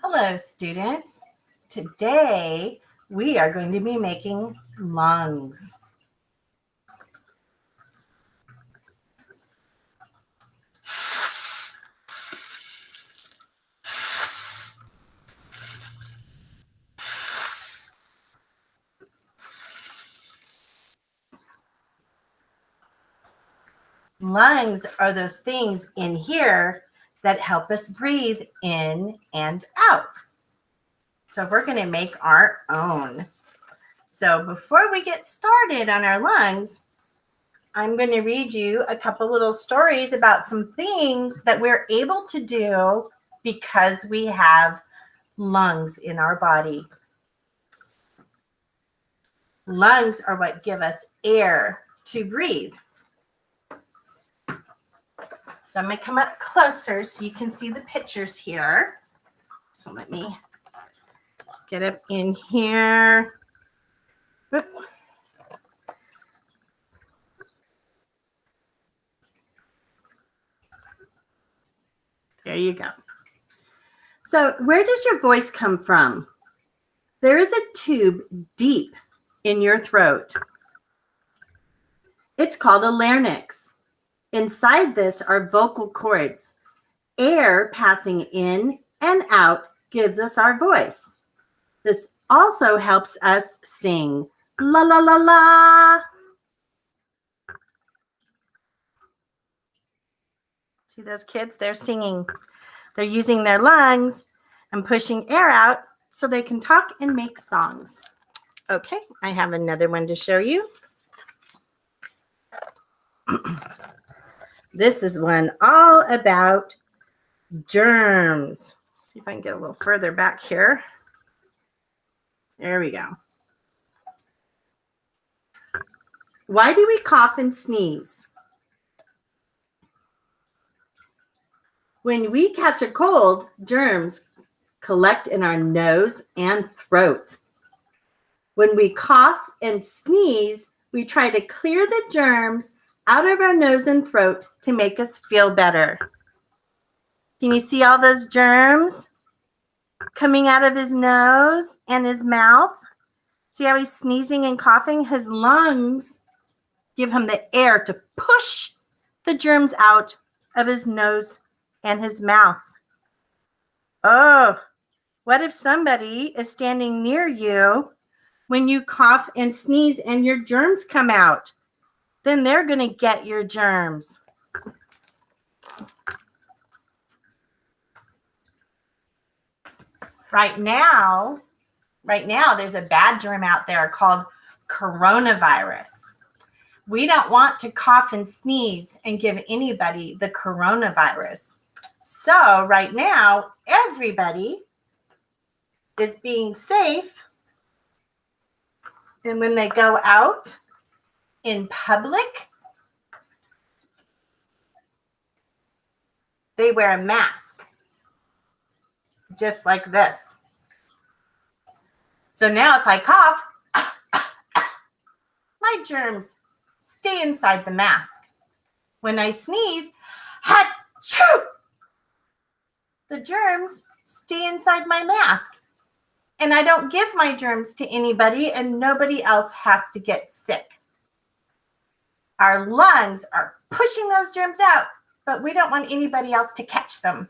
Hello, students. Today we are going to be making lungs. Lungs are those things in here that help us breathe in and out. So we're going to make our own. So before we get started on our lungs, I'm going to read you a couple little stories about some things that we're able to do because we have lungs in our body. Lungs are what give us air to breathe. So I'm going to come up closer so you can see the pictures here. So let me get up in here. Oop. There you go. So where does your voice come from? There is a tube deep in your throat. It's called a larynx. Inside this are vocal cords. Air passing in and out gives us our voice. This also helps us sing la la la la. See those kids? They're singing. They're using their lungs and pushing air out so they can talk and make songs. Okay, I have another one to show you. This is one all about germs. Let's see if I can get a little further back here. There we go. Why do we cough and sneeze? When we catch a cold, germs collect in our nose and throat. When we cough and sneeze, we try to clear the germs out of our nose and throat to make us feel better. Can you see all those germs coming out of his nose and his mouth? See how he's sneezing and coughing? His lungs give him the air to push the germs out of his nose and his mouth. Oh, what if somebody is standing near you when you cough and sneeze and your germs come out? Then they're going to get your germs. Right now, there's a bad germ out there called coronavirus. We don't want to cough and sneeze and give anybody the coronavirus. So right now, everybody is being safe. And when they go out in public, they wear a mask, just like this. So now if I cough, my germs stay inside the mask. When I sneeze, achoo, the germs stay inside my mask. And I don't give my germs to anybody, and nobody else has to get sick. Our lungs are pushing those germs out, but we don't want anybody else to catch them.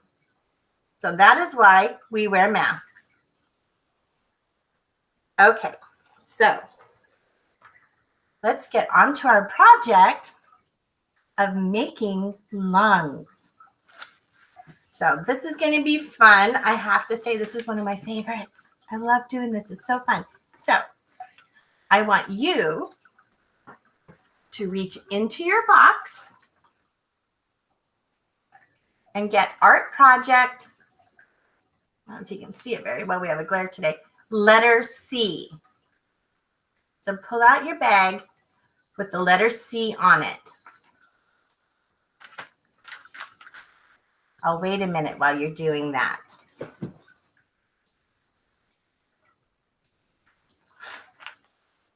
So that is why we wear masks. Okay, so let's get on to our project of making lungs. So this is going to be fun. I have to say this is one of my favorites. I love doing this. It's so fun. So I want you to reach into your box and get art project. I don't know if you can see it very well. We have a glare today. Letter C. So pull out your bag with the letter C on it. I'll wait a minute while you're doing that.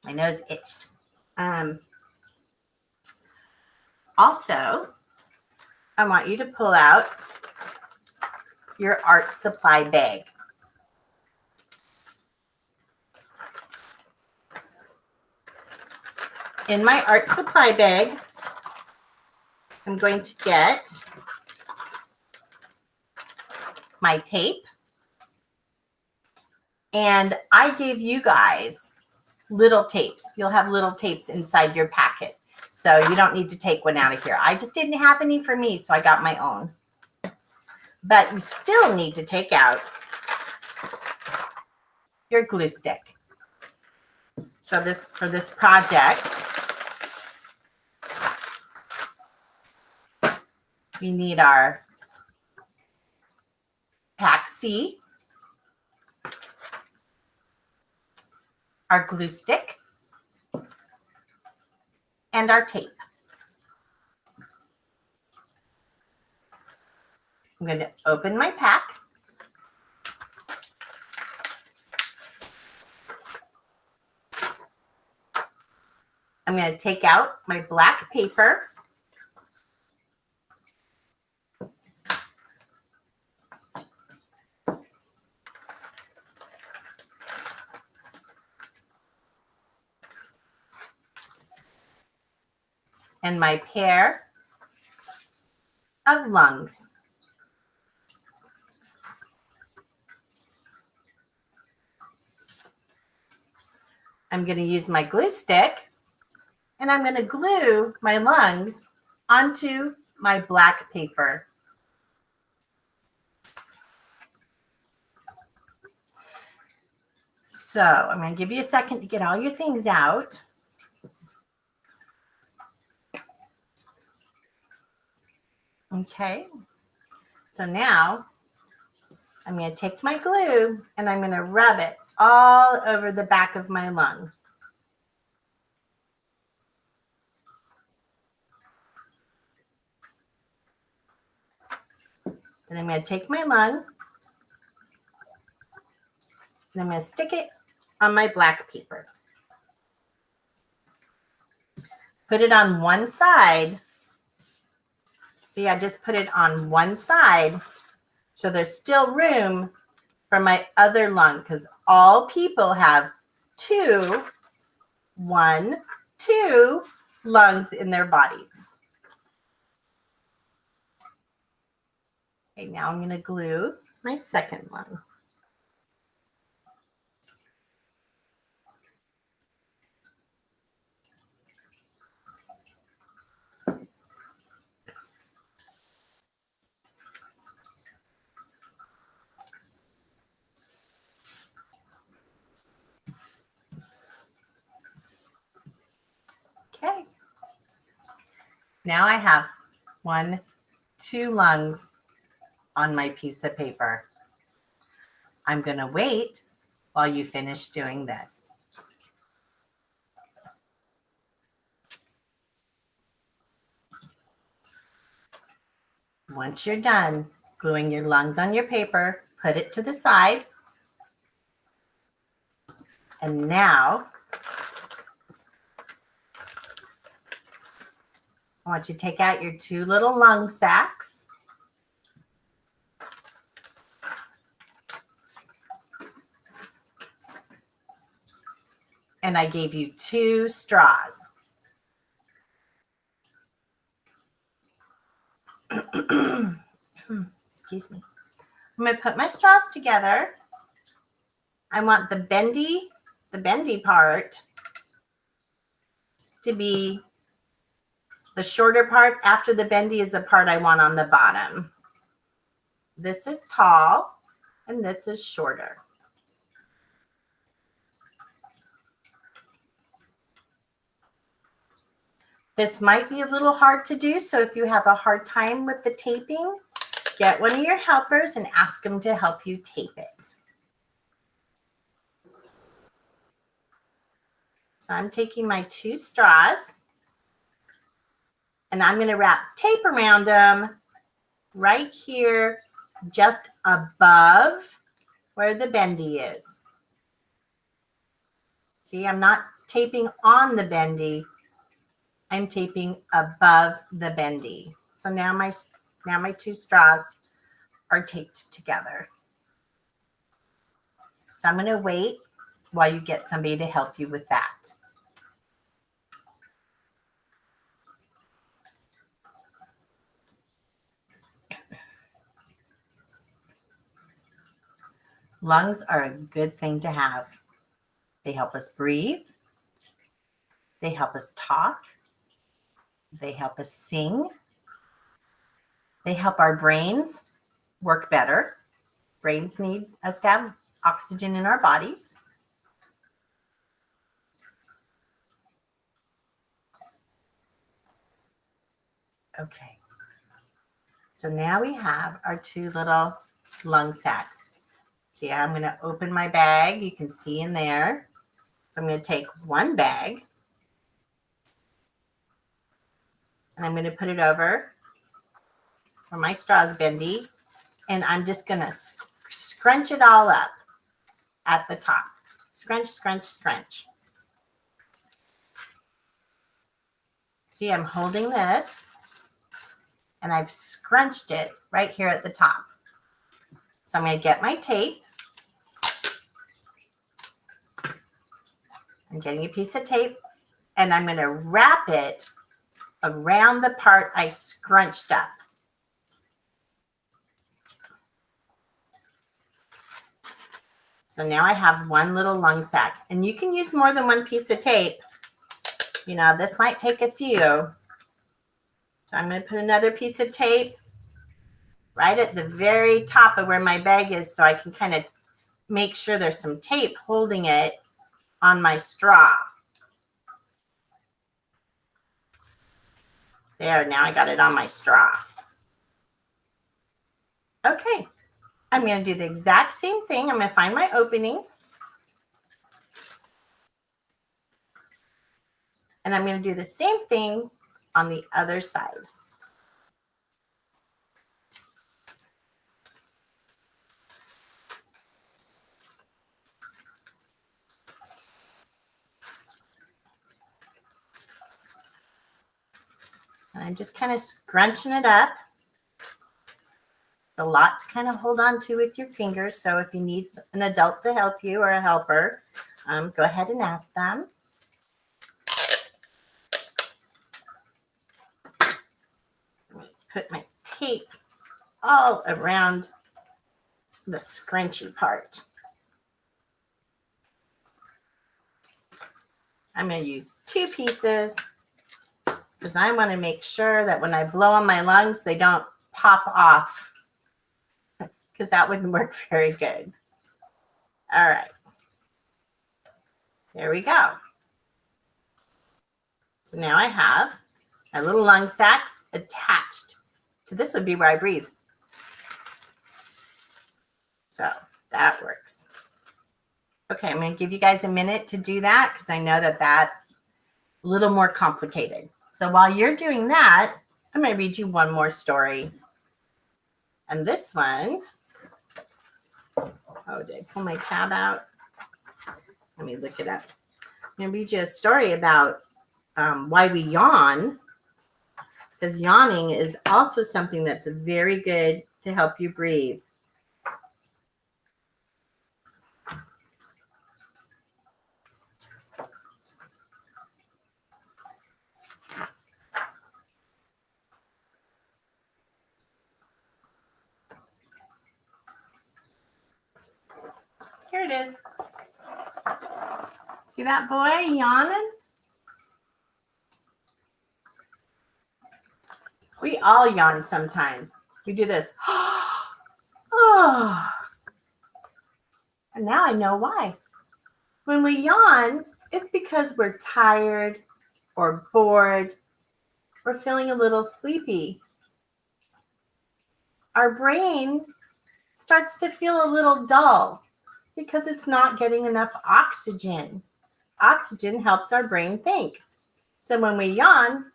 My nose itched. Also, I want you to pull out your art supply bag. In my art supply bag, I'm going to get my tape. And I gave you guys little tapes. You'll have little tapes inside your packet. So you don't need to take one out of here. I just didn't have any for me, so I got my own. But you still need to take out your glue stick. So for this project, we need our Pack C, our glue stick, and our tape. I'm going to open my pack. I'm going to take out my black paper. And my pair of lungs. I'm going to use my glue stick, and I'm going to glue my lungs onto my black paper. So I'm going to give you a second to get all your things out. Okay, so now I'm going to take my glue and I'm going to rub it all over the back of my lung. And I'm going to take my lung and I'm going to stick it on my black paper. Put it on one side. See, I just put it on one side so there's still room for my other lung, because all people have two lungs in their bodies. Okay, now I'm going to glue my second lung. Okay. Now I have 2 lungs on my piece of paper. I'm going to wait while you finish doing this. Once you're done gluing your lungs on your paper, put it to the side. And now I want you to take out your 2 little lung sacs. And I gave you 2 straws. Excuse me. I'm going to put my straws together. I want the bendy part to be the shorter part. After the bendy is the part I want on the bottom. This is tall and this is shorter. This might be a little hard to do, so if you have a hard time with the taping, get one of your helpers and ask them to help you tape it. So I'm taking my 2 straws and I'm going to wrap tape around them right here, just above where the bendy is. See, I'm not taping on the bendy. I'm taping above the bendy. So now my 2 straws are taped together. So I'm going to wait while you get somebody to help you with that. Lungs are a good thing to have. They help us breathe. They help us talk. They help us sing. They help our brains work better. Brains need us to have oxygen in our bodies. Okay. So now we have our two little lung sacs. See, I'm going to open my bag. You can see in there. So I'm going to take one bag and I'm going to put it over where my straw is bendy. And I'm just going to scrunch it all up at the top. Scrunch, scrunch, scrunch. See, I'm holding this and I've scrunched it right here at the top. So I'm going to get my tape. I'm getting a piece of tape and I'm going to wrap it around the part I scrunched up. So now I have one little lung sac, and you can use more than one piece of tape. You know, this might take a few. So I'm going to put another piece of tape right at the very top of where my bag is so I can kind of make sure there's some tape holding it on my straw. There, now I got it on my straw. Okay, I'm going to do the exact same thing. I'm going to find my opening. And I'm going to do the same thing on the other side. And I'm just kind of scrunching it up. A lot to kind of hold on to with your fingers. So if you need an adult to help you or a helper, go ahead and ask them. Put my tape all around the scrunchy part. I'm going to use 2 pieces because I want to make sure that when I blow on my lungs, they don't pop off because that wouldn't work very good. All right. There we go. So now I have my little lung sacs attached to this would be where I breathe. So that works. Okay, I'm going to give you guys a minute to do that because I know that that's a little more complicated. So while you're doing that, I'm going to read you one more story. And this one, oh, did I pull my tab out? Let me look it up. I'm going to read you a story about why we yawn, because yawning is also something that's very good to help you breathe. Here it is. See that boy yawning? We all yawn sometimes. We do this. Oh. And now I know why. When we yawn, it's because we're tired or bored or feeling a little sleepy. Our brain starts to feel a little dull because it's not getting enough oxygen. Oxygen helps our brain think. So when we yawn,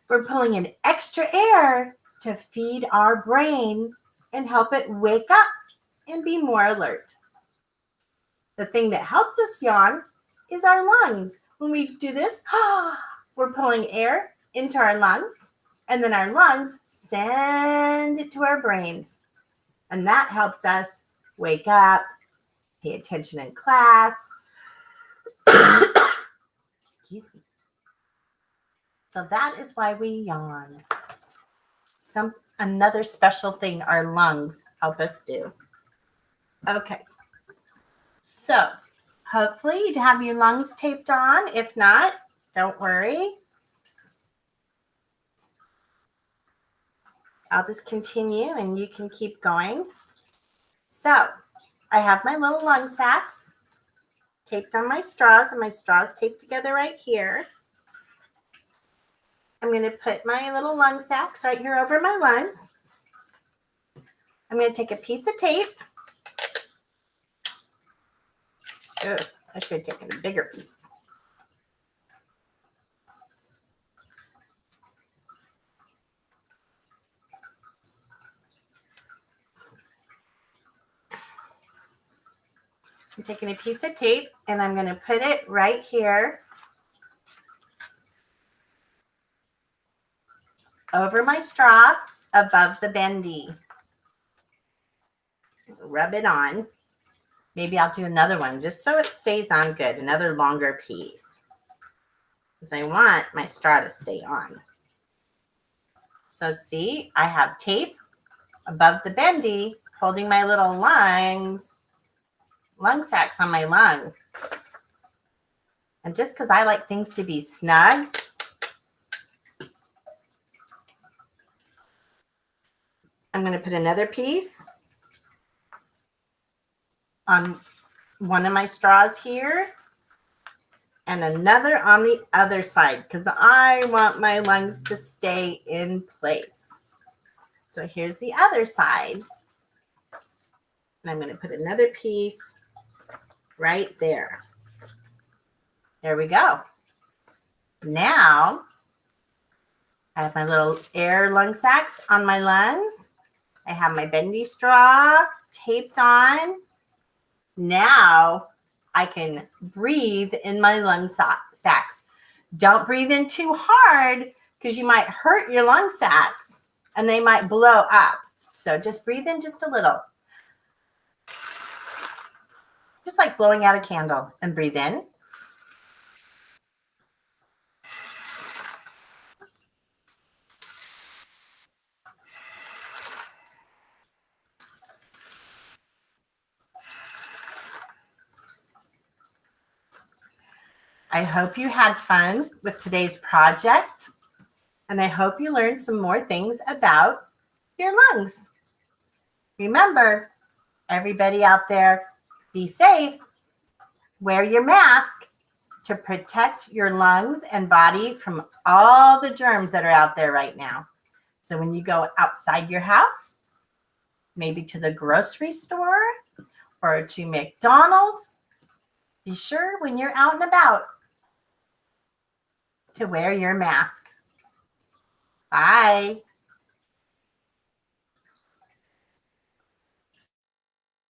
we're pulling in extra air to feed our brain and help it wake up and be more alert. The thing that helps us yawn is our lungs. When we do this, we're pulling air into our lungs, and then our lungs send it to our brains. And that helps us wake up, pay attention in class. Excuse me. So that is why we yawn. Another special thing our lungs help us do. Okay. So hopefully you'd have your lungs taped on. If not, don't worry. I'll just continue and you can keep going. So I have my little lung sacs taped on my straws, and my straws taped together right here. I'm going to put my little lung sacs right here over my lungs. I'm going to take a piece of tape. Ugh, I should have taken a bigger piece. I'm taking a piece of tape and I'm going to put it right here over my straw above the bendy. Rub it on. Maybe I'll do another one just so it stays on good, another longer piece, because I want my straw to stay on. So see, I have tape above the bendy holding my little lung sacs on my lung. And just because I like things to be snug, I'm going to put another piece on one of my straws here and another on the other side, because I want my lungs to stay in place. So here's the other side. And I'm going to put another piece right there. There we go. Now I have my little air lung sacs on my lungs. I have my bendy straw taped on. Now I can breathe in my lung sacs. Don't breathe in too hard because you might hurt your lung sacs and they might blow up. So just breathe in just a little. Just like blowing out a candle, and breathe in. I hope you had fun with today's project, and I hope you learned some more things about your lungs. Remember, everybody out there, be safe, wear your mask to protect your lungs and body from all the germs that are out there right now. So when you go outside your house, maybe to the grocery store or to McDonald's, be sure when you're out and about to wear your mask. Bye.